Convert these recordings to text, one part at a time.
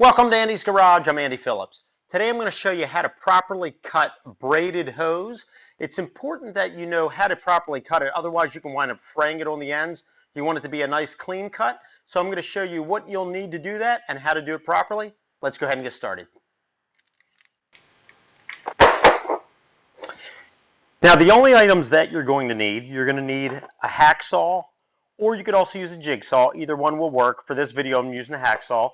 Welcome to Andy's Garage. I'm Andy Phillips. Today I'm going to show you how to properly cut braided hose. It's important that you know how to properly cut it, otherwise you can wind up fraying it on the ends. You want it to be a nice clean cut. So I'm going to show you what you'll need to do that and how to do it properly. Let's go ahead and get started. Now the only items that you're going to need a hacksaw, or you could also use a jigsaw. Either one will work. For this video I'm using a hacksaw.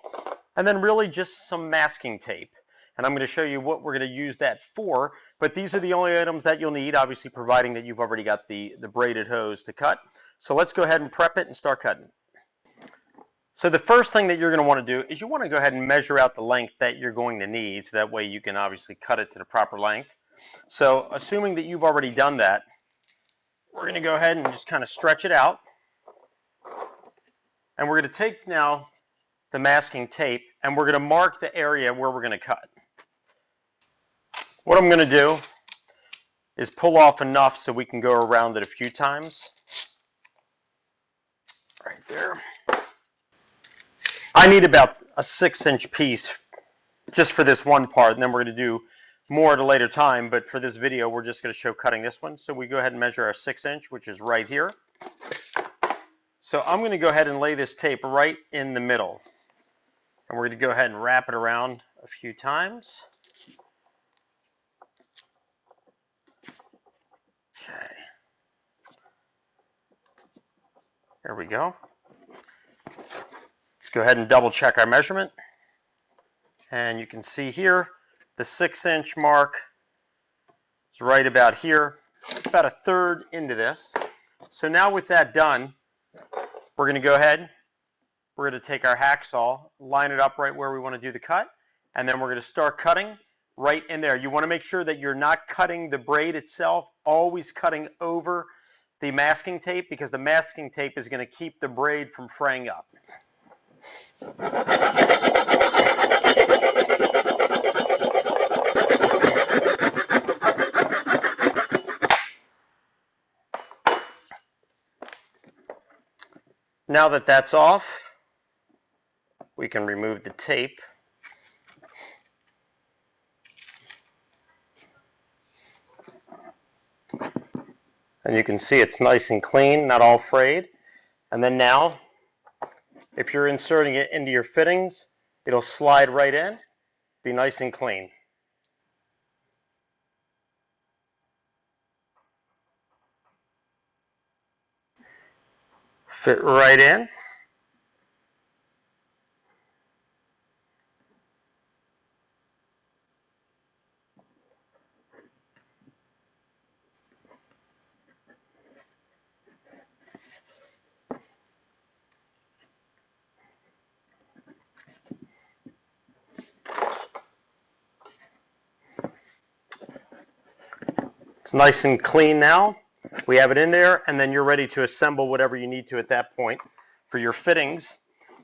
And then really just some masking tape. And I'm going to show you what we're going to use that for. But these are the only items that you'll need, obviously providing that you've already got the braided hose to cut. So let's go ahead and prep it and start cutting. So the first thing that you're going to want to do is you want to go ahead and measure out the length that you're going to need. So that way you can obviously cut it to the proper length. So assuming that you've already done that, we're going to go ahead and just kind of stretch it out. And we're going to take now the masking tape, and we're going to mark the area where we're going to cut. What I'm going to do is pull off enough so we can go around it a few times. Right there. I need about a 6-inch piece just for this one part, and then we're going to do more at a later time, but for this video we're just going to show cutting this one. So we go ahead and measure our 6-inch, which is right here. So I'm going to go ahead and lay this tape right in the middle. And we're going to go ahead and wrap it around a few times. Okay. There we go. Let's go ahead and double check our measurement. And you can see here the 6-inch mark is right about here. It's about a third into this. So now with that done, we're going to go ahead. We're going to take our hacksaw, line it up right where we want to do the cut, and then we're going to start cutting right in there. You want to make sure that you're not cutting the braid itself, always cutting over the masking tape, because the masking tape is going to keep the braid from fraying up. Now that that's off, we can remove the tape. And you can see it's nice and clean, not all frayed. And then now, if you're inserting it into your fittings, it'll slide right in, be nice and clean. Fit right in. It's nice and clean now. We have it in there, and then you're ready to assemble whatever you need to at that point for your fittings.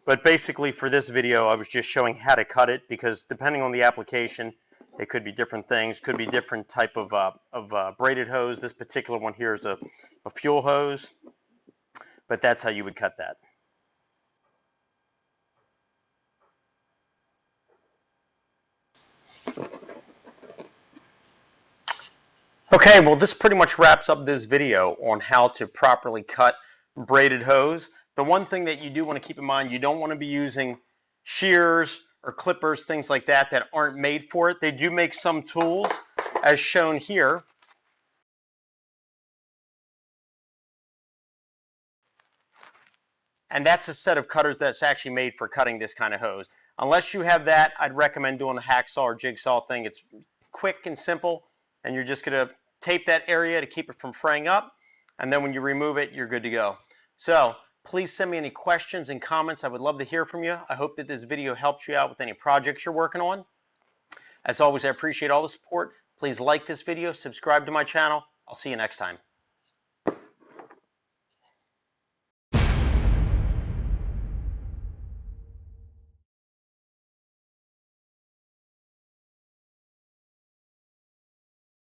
But basically for this video, I was just showing how to cut it, because depending on the application, it could be different things, could be different type of braided hose. This particular one here is a fuel hose, but that's how you would cut that. Okay, well this pretty much wraps up this video on how to properly cut braided hose. The one thing that you do want to keep in mind, you don't want to be using shears or clippers, things like that, that aren't made for it. They do make some tools, as shown here. And that's a set of cutters that's actually made for cutting this kind of hose. Unless you have that, I'd recommend doing a hacksaw or jigsaw thing. It's quick and simple, and you're just going to tape that area to keep it from fraying up, and then when you remove it, you're good to go. So please send me any questions and comments. I would love to hear from you. I hope that this video helps you out with any projects you're working on. As always, I appreciate all the support. Please like this video, subscribe to my channel. I'll see you next time.